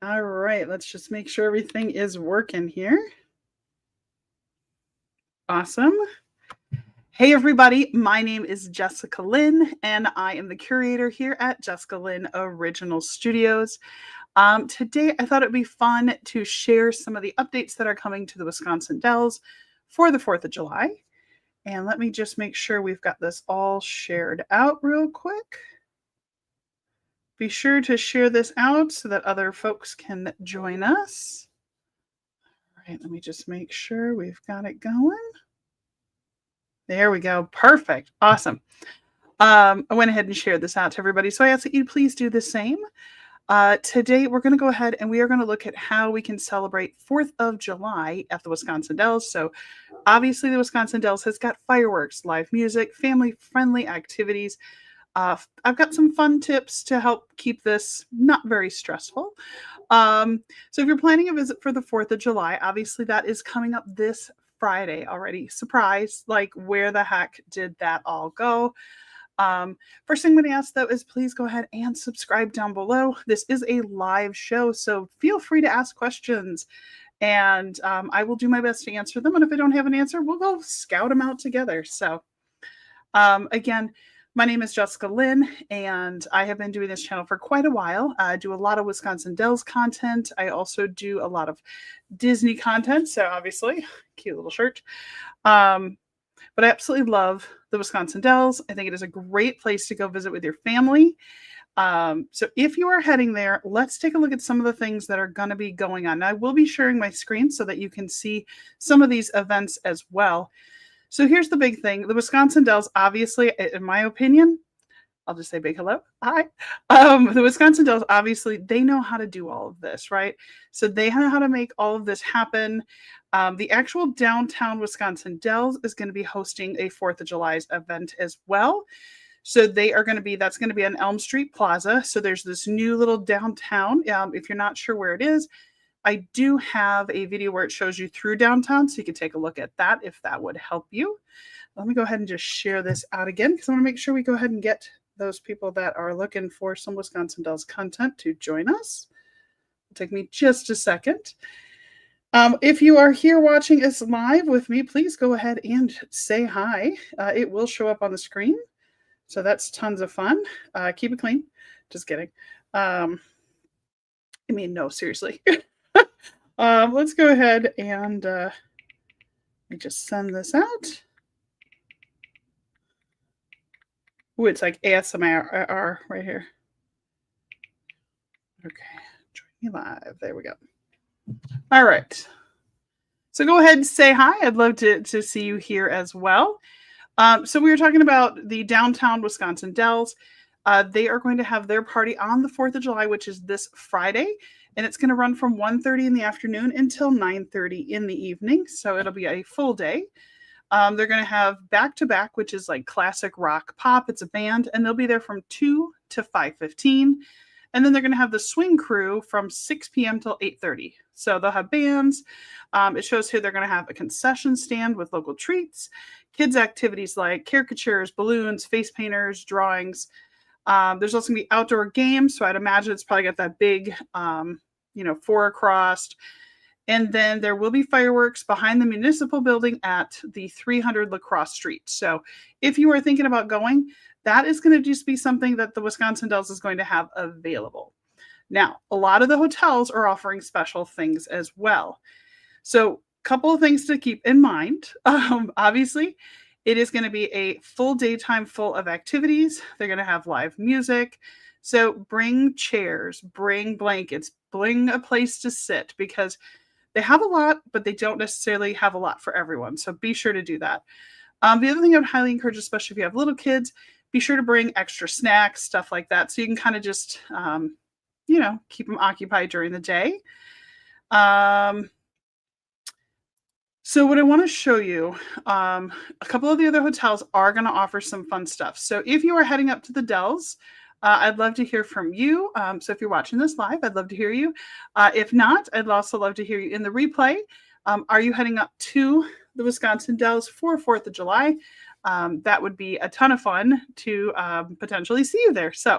All right, let's just make sure everything is working here. Awesome. Hey, everybody. My name is Jessica Lynn, and I am the curator here at Jessica Lynn Original Studios. Today, I thought it'd be fun to share some of the updates that are coming to the Wisconsin Dells for the 4th of July. And let me just make sure we've got this all shared out real quick. Be sure to share this out so that other folks can join us. All right, let me just make sure we've got it going. There we go. Perfect. Awesome. I went ahead and shared this out to everybody. So I ask that you please do the same. Today, we're going to go ahead and we are going to look at how we can celebrate 4th of July at the Wisconsin Dells. So obviously the Wisconsin Dells has got fireworks, live music, family-friendly activities. I've got some fun tips to help keep this not very stressful. So if you're planning a visit for the 4th of July, obviously that is coming up this Friday already. Surprise, like where the heck did that all go? First thing I'm going to ask though is please go ahead and subscribe down below. This is a live show, so feel free to ask questions and I will do my best to answer them. And if I don't have an answer, we'll go scout them out together. So again, my name is Jessica Lynn, and I have been doing this channel for quite a while. I do a lot of Wisconsin Dells content. I also do a lot of Disney content, so obviously, cute little shirt. But I absolutely love the Wisconsin Dells. I think it is a great place to go visit with your family. So if you are heading there, let's take a look at some of the things that are going to be going on. Now, I will be sharing my screen so that you can see some of these events as well. So here's the big thing. The Wisconsin Dells, obviously, in my opinion, I'll just say big hello. Hi. The Wisconsin Dells, obviously, they know how to do all of this, right? So they know how to make all of this happen. The actual downtown Wisconsin Dells is going to be hosting a 4th of July event as well. So they are going to be, that's going to be on Elm Street Plaza. So there's this new little downtown. If you're not sure where it is, I do have a video where it shows you through downtown, so you can take a look at that if that would help you. Let me go ahead and just share this out again because I want to make sure we go ahead and get those people that are looking for some Wisconsin Dells content to join us. It'll take me just a second. If you are here watching us live with me, please go ahead and say hi. It will show up on the screen, so that's tons of fun. Keep it clean. Just kidding. I mean, no, seriously. Let's go ahead and let me just send this out. Ooh, it's like ASMR right here. Okay, join me live. There we go. All right. So go ahead and say hi. I'd love to see you here as well. So we were talking about the downtown Wisconsin Dells. They are going to have their party on the 4th of July, which is this Friday. And it's going to run from 1:30 in the afternoon until 9:30 in the evening. So it'll be a full day. They're going to have back-to-back, which is like classic rock pop. It's a band, and they'll be there from 2 to 5:15. And then they're going to have the swing crew from 6 p.m. till 8:30. So they'll have bands. It shows here they're going to have a concession stand with local treats, kids' activities like caricatures, balloons, face painters, drawings. There's also going to be outdoor games. So I'd imagine it's probably got that big, 4 across. And then there will be fireworks behind the municipal building at the 300 Lacrosse Street. So if you are thinking about going, that is going to just be something that the Wisconsin Dells is going to have available. Now, a lot of the hotels are offering special things as well. So a couple of things to keep in mind. Obviously, it is going to be a full daytime full of activities. They're going to have live music. So bring chairs, bring blankets, bring a place to sit because they have a lot, but they don't necessarily have a lot for everyone. So be sure to do that. The other thing I would highly encourage, especially if you have little kids, be sure to bring extra snacks, stuff like that. So you can kind of just, keep them occupied during the day. So what I want to show you, a couple of the other hotels are going to offer some fun stuff. So if you are heading up to the Dells, I'd love to hear from you. So if you're watching this live, I'd love to hear you. If not, I'd also love to hear you in the replay. Are you heading up to the Wisconsin Dells for 4th of July? That would be a ton of fun to potentially see you there. So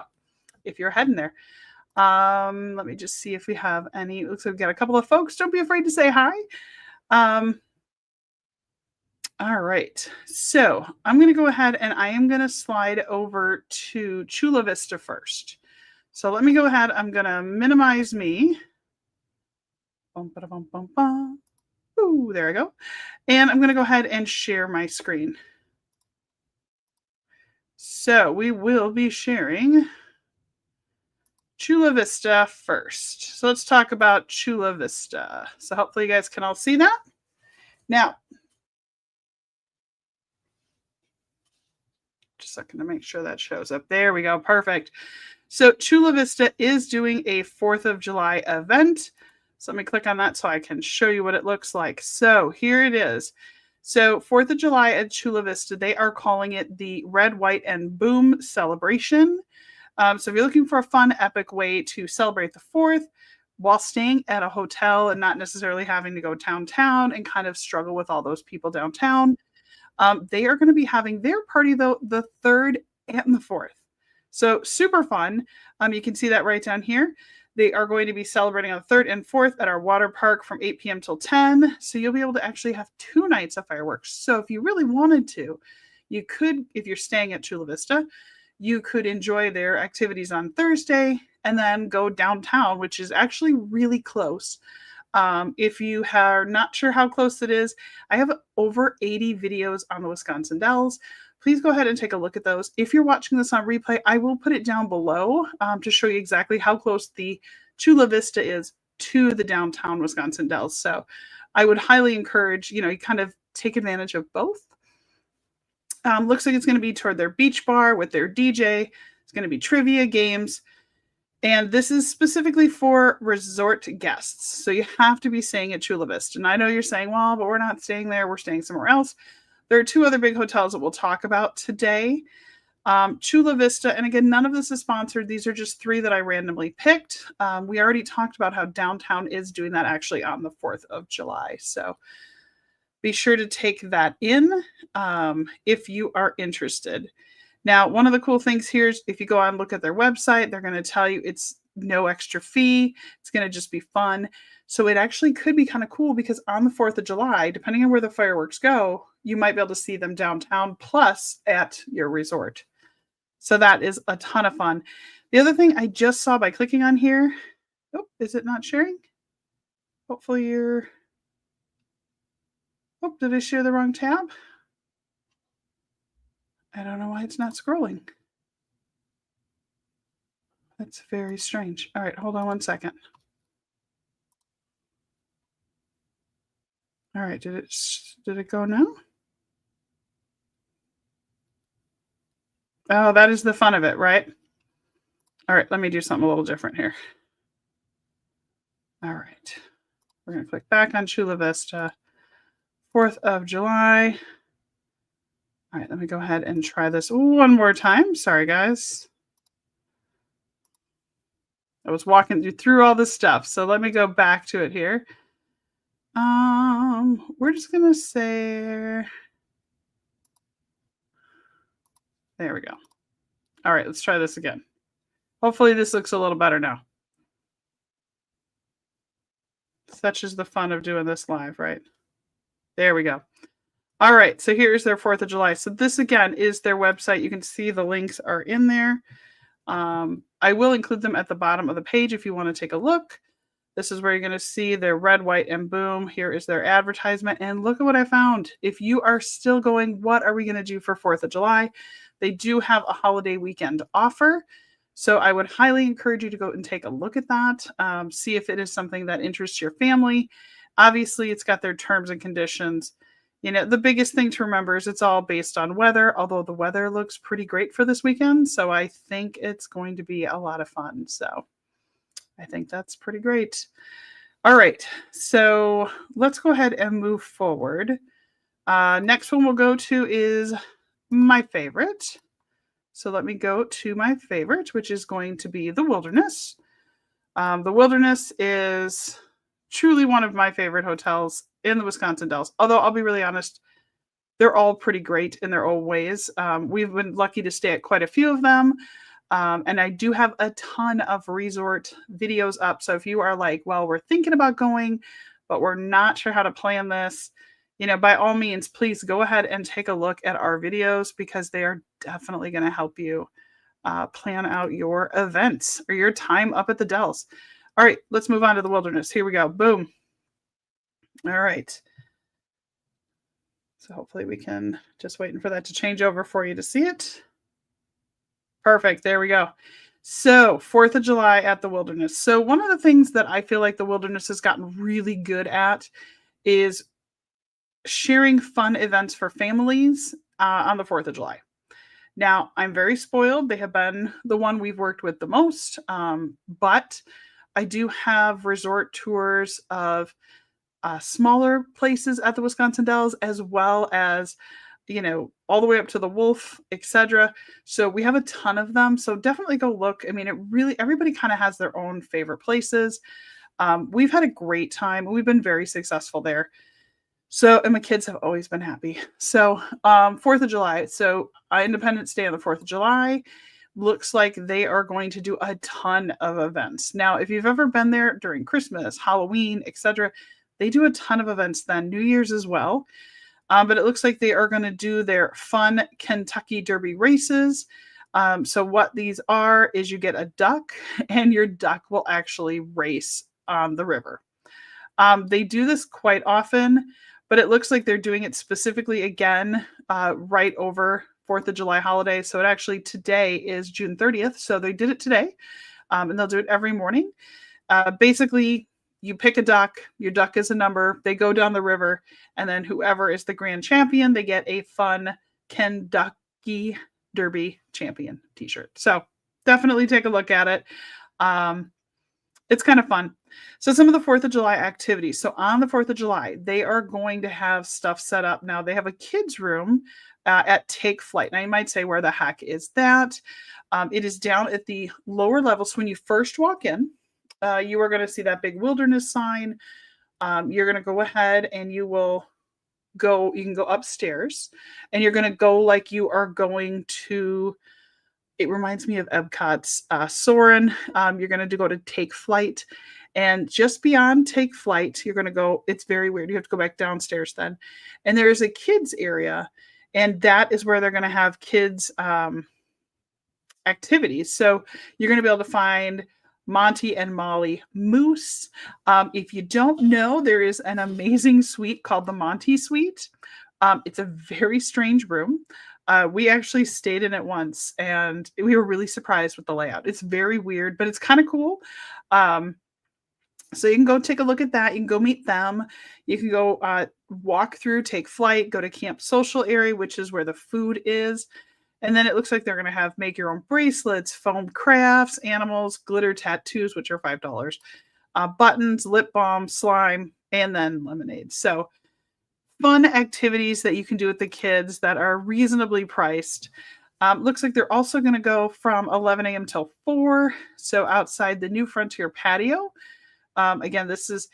if you're heading there. Let me just see if we have any. Looks like we've got a couple of folks. Don't be afraid to say hi. Um, all right. So I'm going to go ahead and I am going to slide over to Chula Vista first. So let me go ahead. I'm going to minimize me. Bum, bum, bum, bum. Ooh, there I go. And I'm going to go ahead and share my screen. So we will be sharing Chula Vista first. So let's talk about Chula Vista. So hopefully you guys can all see that. Now, just a second to make sure that shows up. There we go. Perfect. So Chula Vista is doing a 4th of July event. So let me click on that so I can show you what it looks like. So here it is. So 4th of July at Chula Vista, they are calling it the Red, White, and Boom celebration. So if you're looking for a fun, epic way to celebrate the 4th while staying at a hotel and not necessarily having to go downtown and kind of struggle with all those people downtown, they are going to be having their party, though, the 3rd and the 4th. So super fun. You can see that right down here. They are going to be celebrating on the 3rd and 4th at our water park from 8 p.m. till 10. So you'll be able to actually have 2 nights of fireworks. So if you really wanted to, you could, if you're staying at Chula Vista, you could enjoy their activities on Thursday and then go downtown, which is actually really close. If you are not sure how close it is, I have over 80 videos on the Wisconsin Dells. Please go ahead and take a look at those. If you're watching this on replay, I will put it down below to show you exactly how close the Chula Vista is to the downtown Wisconsin Dells. So I would highly encourage, you kind of take advantage of both. Looks like it's going to be toward their beach bar with their DJ. It's going to be trivia games. And this is specifically for resort guests. So you have to be staying at Chula Vista. And I know you're saying, well, but we're not staying there. We're staying somewhere else. There are 2 other big hotels that we'll talk about today. Chula Vista, and again, none of this is sponsored. These are just 3 that I randomly picked. We already talked about how downtown is doing that actually on the 4th of July. So be sure to take that in if you are interested. Now, one of the cool things here is if you go on and look at their website, they're going to tell you it's no extra fee. It's going to just be fun. So it actually could be kind of cool because on the 4th of July, depending on where the fireworks go, you might be able to see them downtown plus at your resort. So that is a ton of fun. The other thing I just saw by clicking on here, oh, is it not sharing? Hopefully you're, oh, did I share the wrong tab? I don't know why it's not scrolling. That's very strange. All right, hold on one second. All right, did it go now? Oh, that is the fun of it, right? All right, let me do something a little different here. All right, we're going to click back on Chula Vista, 4th of July. All right, let me go ahead and try this one more time. Sorry, guys. I was walking through all this stuff, so let me go back to it here. We're just going to say, there we go. All right, let's try this again. Hopefully this looks a little better now. Such is the fun of doing this live, right? There we go. All right, so here's their 4th of July. So this, again, is their website. You can see the links are in there. I will include them at the bottom of the page if you want to take a look. This is where you're going to see their Red, White, and Boom. Here is their advertisement. And look at what I found. If you are still going, what are we going to do for 4th of July? They do have a holiday weekend offer. So I would highly encourage you to go and take a look at that. See if it is something that interests your family. Obviously, it's got their terms and conditions. The biggest thing to remember is it's all based on weather, although the weather looks pretty great for this weekend. So I think it's going to be a lot of fun. So I think that's pretty great. All right, so let's go ahead and move forward. Next one we'll go to is my favorite. So let me go to my favorite, which is going to be the Wilderness. The Wilderness is truly one of my favorite hotels in the Wisconsin Dells. Although I'll be really honest, they're all pretty great in their own ways. We've been lucky to stay at quite a few of them. And I do have a ton of resort videos up. So if you are like, well, we're thinking about going, but we're not sure how to plan this, by all means, please go ahead and take a look at our videos because they are definitely going to help you plan out your events or your time up at the Dells. All right, let's move on to the wilderness. Here we go. Boom. All right. So hopefully we can, just waiting for that to change over for you to see it. Perfect. There we go. So 4th of July at the wilderness. So one of the things that I feel like the wilderness has gotten really good at is sharing fun events for families on the 4th of July. Now, I'm very spoiled. They have been the one we've worked with the most. But I do have resort tours of smaller places at the Wisconsin Dells, as well as, all the way up to the Wolf, etc. So we have a ton of them. So definitely go look. I mean, everybody kind of has their own favorite places. We've had a great time. We've been very successful there. So, and my kids have always been happy. So, 4th of July. So, Independence Day on the 4th of July looks like they are going to do a ton of events. Now, if you've ever been there during Christmas, Halloween, etc., they do a ton of events then, New Year's as well. But it looks like they are going to do their fun Kentucky Derby races. So what these are is you get a duck and your duck will actually race on the river. They do this quite often, but it looks like they're doing it specifically again right over 4th of July holiday. So it actually today is June 30th. So they did it today and they'll do it every morning. Basically, you pick a duck, your duck is a number, they go down the river, and then whoever is the grand champion, they get a fun Kentucky Derby champion t-shirt. So definitely take a look at it. It's kind of fun. So some of the 4th of July activities. So on the 4th of July, they are going to have stuff set up. Now they have a kids room at Take Flight. Now you might say, where the heck is that? It is down at the lower level. So when you first walk in, you are going to see that big wilderness sign. You're going to go ahead and you can go upstairs and you're going to go like you are going to, it reminds me of Epcot's Soarin'. You're going to go to Take Flight, and just beyond Take Flight, you're going to go, it's very weird. You have to go back downstairs then. And there is a kids area, and that is where they're going to have kids activities. So you're going to be able to find Monty and Molly Moose. If you don't know, there is an amazing suite called the Monty Suite. It's a very strange room. We actually stayed in it once and we were really surprised with the layout. It's very weird, but it's kind of cool. So you can go take a look at that. You can go meet them. You can go walk through, Take Flight, go to Camp Social area, which is where the food is. And then it looks like they're going to have make your own bracelets, foam crafts, animals, glitter tattoos, which are $5, buttons, lip balm, slime, and then lemonade. So fun activities that you can do with the kids that are reasonably priced. Looks like they're also going to go from 11 a.m. till 4. So outside the New Frontier patio. Again, this is,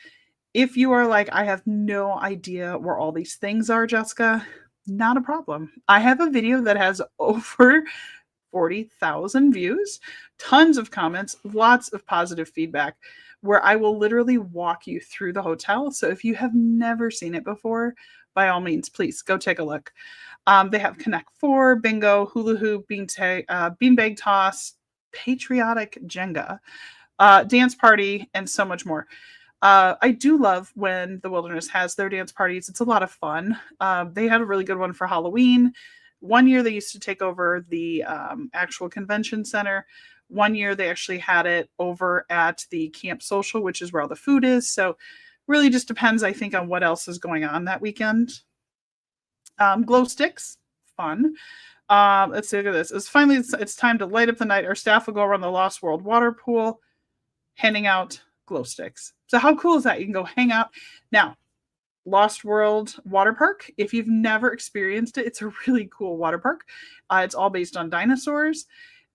if you are like, I have no idea where all these things are, Jessica, not a problem. I have a video that has over 40,000 views, tons of comments, lots of positive feedback, where I will literally walk you through the hotel. So if you have never seen it before, by all means, please go take a look. They have Connect 4, bingo, hula hoop, beanbag toss, patriotic Jenga, dance party, and so much more. I do love when the Wilderness has their dance parties. It's a lot of fun. They had a really good one for Halloween. One year they used to take over the actual convention center. One year they actually had it over at the Camp Social, which is where all the food is. So really just depends, I think, on what else is going on that weekend. Glow sticks, fun. Let's see, look at this. It's time to light up the night. Our staff will go around the Lost World water pool, handing out glow sticks. So how cool is that? You can go hang out. Now, Lost World Water Park, if you've never experienced it, it's a really cool water park. It's all based on dinosaurs.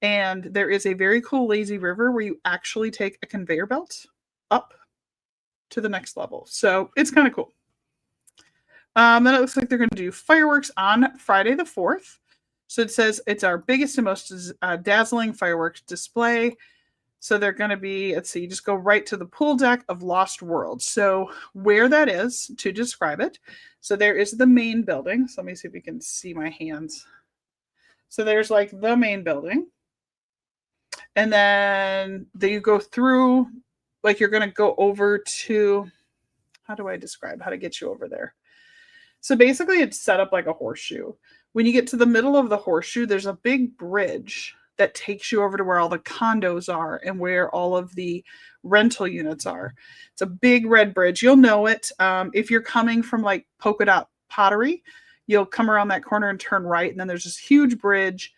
And there is a very cool lazy river where you actually take a conveyor belt up to the next level. So it's kind of cool. Then it looks like they're going to do fireworks on Friday the 4th. So it says it's our biggest and most dazzling fireworks display. So they're going to be, let's see, you just go right to the pool deck of Lost World. So where that is to describe it. So there is the main building. So let me see if you can see my hands. So there's like the main building. And then you go through, like you're going to go over to, how do I describe how to get you over there? So basically it's set up like a horseshoe. When you get to the middle of the horseshoe, there's a big bridge that takes you over to where all the condos are and where all of the rental units are. It's a big red bridge. You'll know it. If you're coming from like Polka Dot Pottery, you'll come around that corner and turn right. And then there's this huge bridge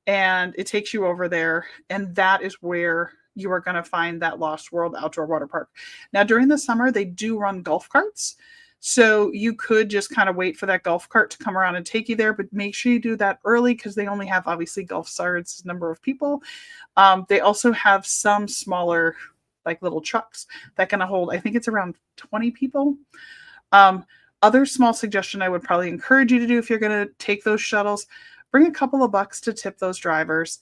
and it takes you over there. And that is where you are going to find that Lost World Outdoor Water Park. Now, during the summer, they do run golf carts. So you could just kind of wait for that golf cart to come around and take you there, but make sure you do that early because they only have obviously golf carts, number of people. They also have some smaller, like little trucks that can hold, I think it's around 20 people. Other small suggestion I would probably encourage you to do if you're going to take those shuttles, bring a couple of bucks to tip those drivers.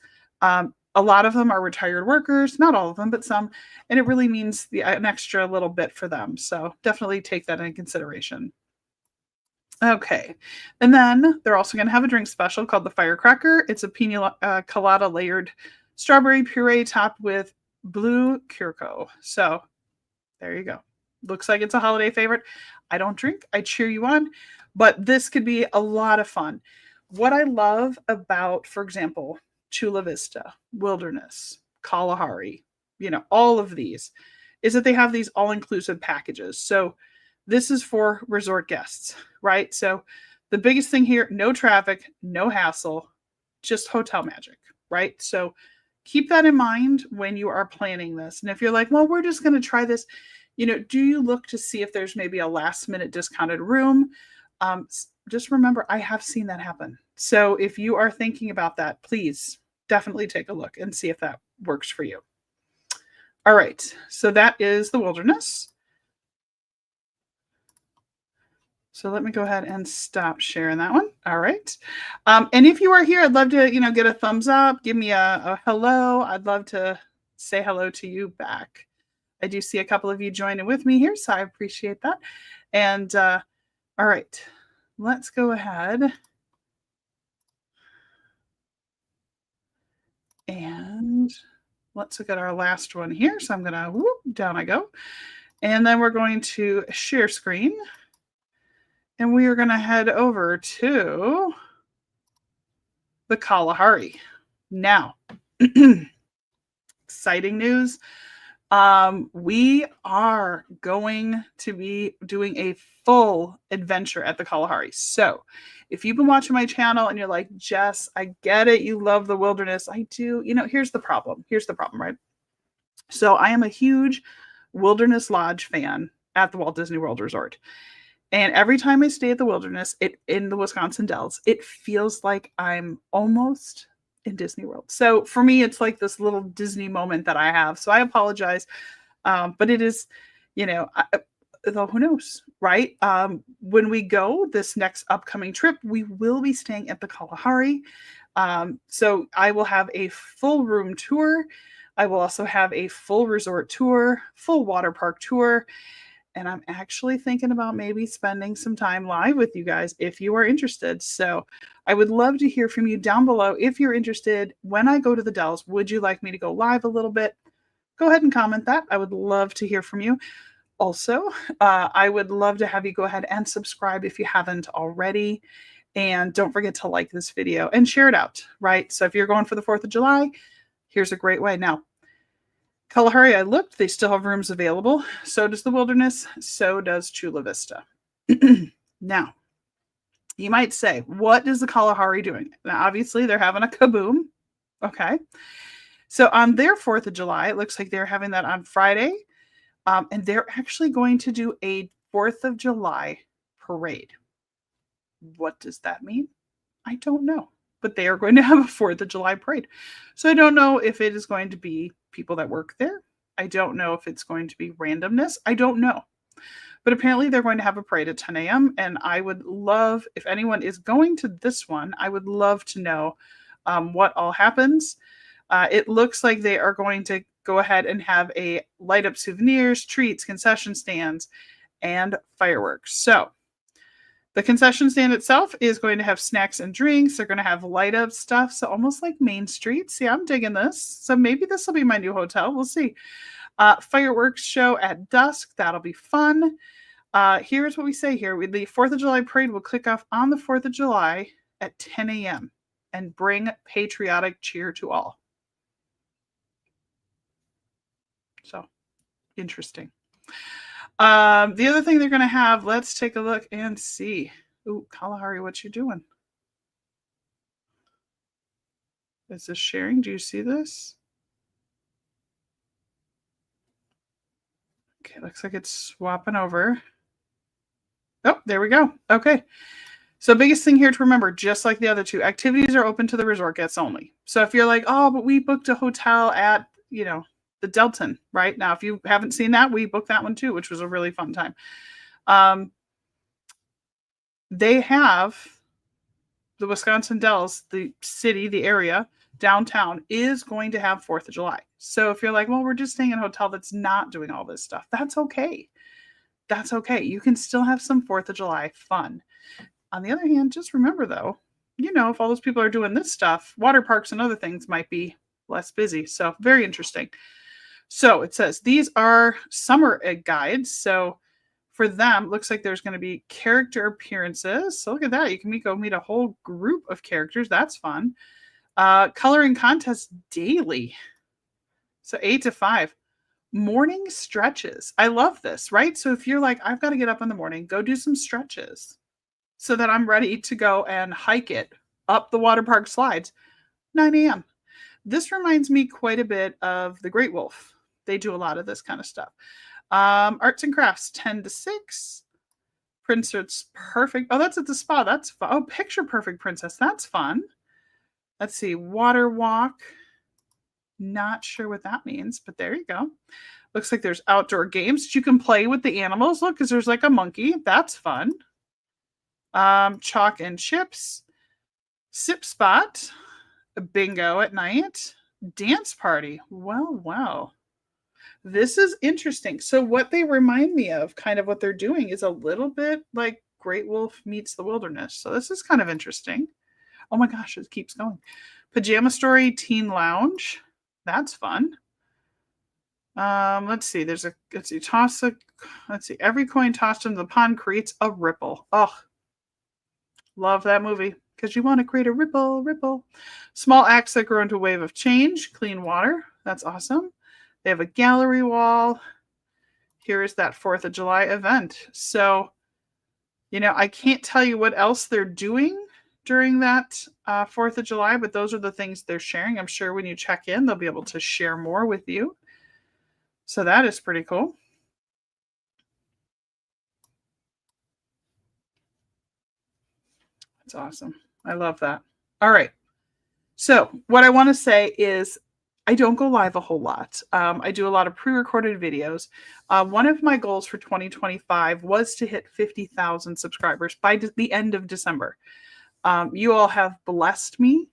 A lot of them are retired workers, not all of them, but some, and it really means an extra little bit for them. So definitely take that into consideration. Okay. And then they're also going to have a drink special called the Firecracker. It's a pina colada layered strawberry puree topped with blue curacao. So there you go. Looks like it's a holiday favorite. I don't drink. I cheer you on. But this could be a lot of fun. What I love about, for example, Chula Vista, Wilderness, Kalahari, all of these, is that they have these all-inclusive packages. So this is for resort guests, right? So the biggest thing here, no traffic, no hassle, just hotel magic, right? So keep that in mind when you are planning this. And if you're like, well, we're just going to try this, do you look to see if there's maybe a last-minute discounted room? Just remember, I have seen that happen. So if you are thinking about that, please definitely take a look and see if that works for you. All right. So that is the Wilderness. So let me go ahead and stop sharing that one. All right. And if you are here, I'd love to, get a thumbs up, give me a hello. I'd love to say hello to you back. I do see a couple of you joining with me here, so I appreciate that. And all right. Let's go ahead and let's look at our last one here. So I'm going to, down I go. And then we're going to share screen. And we are going to head over to the Kalahari. Now, exciting news. We are going to be doing a full adventure at the Kalahari. So if you've been watching my channel and you're like, Jess, I get it. You love the Wilderness. I do. Here's the problem. Right? So I am a huge Wilderness Lodge fan at the Walt Disney World Resort. And every time I stay at the Wilderness, in the Wisconsin Dells, it feels like I'm almost in Disney World. So for me, it's like this little Disney moment that I have. So I apologize. But it is, though who knows, right? When we go this next upcoming trip, we will be staying at the Kalahari. So I will have a full room tour. I will also have a full resort tour, full water park tour. And I'm actually thinking about maybe spending some time live with you guys if you are interested. So I would love to hear from you down below. If you're interested, when I go to the Dells, would you like me to go live a little bit? Go ahead and comment that. I would love to hear from you. Also, I would love to have you go ahead and subscribe if you haven't already. And don't forget to like this video and share it out, right? So if you're going for the 4th of July, here's a great way. Now, Kalahari, I looked, they still have rooms available. So does the Wilderness. So does Chula Vista. Now, you might say, what is the Kalahari doing? Now, obviously, they're having a kaboom. Okay. So on their 4th of July, it looks like they're having that on Friday. And they're actually going to do a 4th of July parade. What does that mean? I don't know. But they are going to have a 4th of July parade. So I don't know if it is going to be people that work there. I don't know if it's going to be randomness. I don't know. But apparently they're going to have a parade at 10 a.m. And I would love, if anyone is going to this one, I would love to know what all happens. It looks like they are going to go ahead and have a light up souvenirs, treats, concession stands, and fireworks. So the concession stand itself is going to have snacks and drinks. They're going to have light up stuff. So almost like Main Street. See, I'm digging this. So maybe this will be my new hotel. We'll see. Fireworks show at dusk. That'll be fun. Here's what we say here. The 4th of July parade will kick off on the 4th of July at 10 a.m. and bring patriotic cheer to all. So interesting. The other thing they're going to have, let's take a look and see. Ooh, Kalahari, what you doing? Is this sharing? Do you see this? Okay, looks like it's swapping over. Oh, there we go. Okay. So biggest thing here to remember, just like the other two, activities are open to the resort guests only. So if you're like, oh, but we booked a hotel at, the Delton, right? Now, if you haven't seen that, we booked that one too, which was a really fun time. They have the Wisconsin Dells, the city, the area, downtown is going to have 4th of July. So if you're like, well, we're just staying in a hotel that's not doing all this stuff, that's okay. That's okay. You can still have some 4th of July fun. On the other hand, just remember though, if all those people are doing this stuff, water parks and other things might be less busy. So very interesting. So it says these are summer egg guides. So for them, looks like there's going to be character appearances. So look at that. You can go meet a whole group of characters. That's fun. Coloring contest daily. So 8 to 5. Morning stretches. I love this, right? So if you're like, I've got to get up in the morning, go do some stretches so that I'm ready to go and hike it up the water park slides, 9 a.m. This reminds me quite a bit of the Great Wolf. They do a lot of this kind of stuff. Arts and crafts, 10 to 6. Princess Perfect. Oh, that's at the spa. That's fun. Oh, Picture Perfect Princess. That's fun. Let's see. Water walk. Not sure what that means, but there you go. Looks like there's outdoor games. You can play with the animals. Look, because there's like a monkey. That's fun. Chalk and chips. Sip spot. A bingo at night. Dance party. Wow. This is interesting. So what they remind me of, kind of what they're doing, is a little bit like Great Wolf meets the Wilderness. So this is kind of interesting. Oh my gosh, it keeps going. Pajama Story Teen Lounge. That's fun. Let's see. Every coin tossed into the pond creates a ripple. Oh, love that movie. Because you want to create a ripple. Small acts that grow into a wave of change. Clean water. That's awesome. They have a gallery wall. Here is that 4th of July event. So, I can't tell you what else they're doing during that 4th of July, but those are the things they're sharing. I'm sure when you check in, they'll be able to share more with you. So that is pretty cool. That's awesome. I love that. All right. So what I want to say is I don't go live a whole lot. I do a lot of pre-recorded videos. One of my goals for 2025 was to hit 50,000 subscribers by the end of December. You all have blessed me.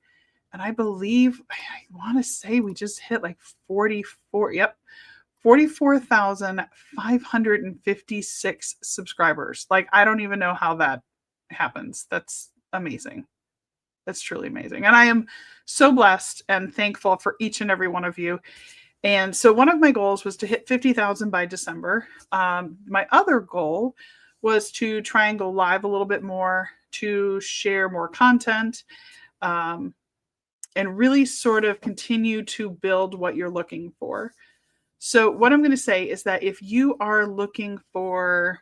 And I believe, I want to say we just hit like 44,556 subscribers. Like, I don't even know how that happens. That's amazing. That's truly amazing. And I am so blessed and thankful for each and every one of you. And so one of my goals was to hit 50,000 by December. My other goal was to try and go live a little bit more, to share more content, and really sort of continue to build what you're looking for. So what I'm going to say is that if you are looking for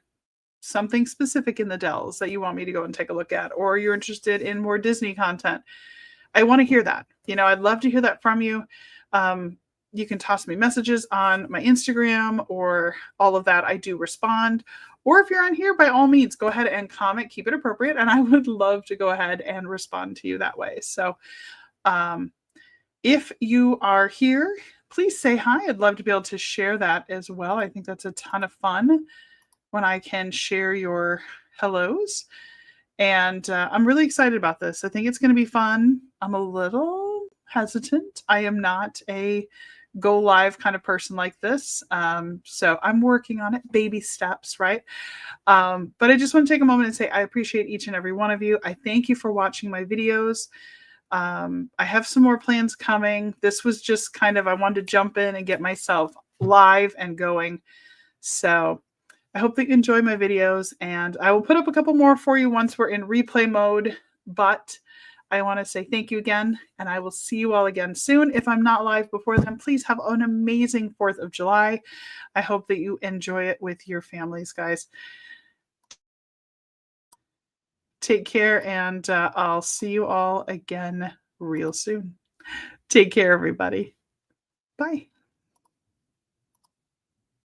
something specific in the Dells that you want me to go and take a look at, or you're interested in more Disney content, I want to hear that. I'd love to hear that from you. You can toss me messages on my Instagram or all of that. I do respond. Or if you're on here, by all means, go ahead and comment, keep it appropriate. And I would love to go ahead and respond to you that way. So if you are here, please say hi. I'd love to be able to share that as well. I think that's a ton of fun. when I can share your hellos. And I'm really excited about this. I think it's going to be fun. I'm a little hesitant. I am not a go live kind of person like this. So I'm working on it, baby steps, right? But I just want to take a moment and say I appreciate each and every one of you. I thank you for watching my videos. I have some more plans coming. This was just kind of, I wanted to jump in and get myself live and going. So I hope that you enjoy my videos, and I will put up a couple more for you once we're in replay mode. But I want to say thank you again, and I will see you all again soon. If I'm not live before then, please have an amazing 4th of July. I hope that you enjoy it with your families, guys. Take care, and I'll see you all again real soon. Take care, everybody. Bye.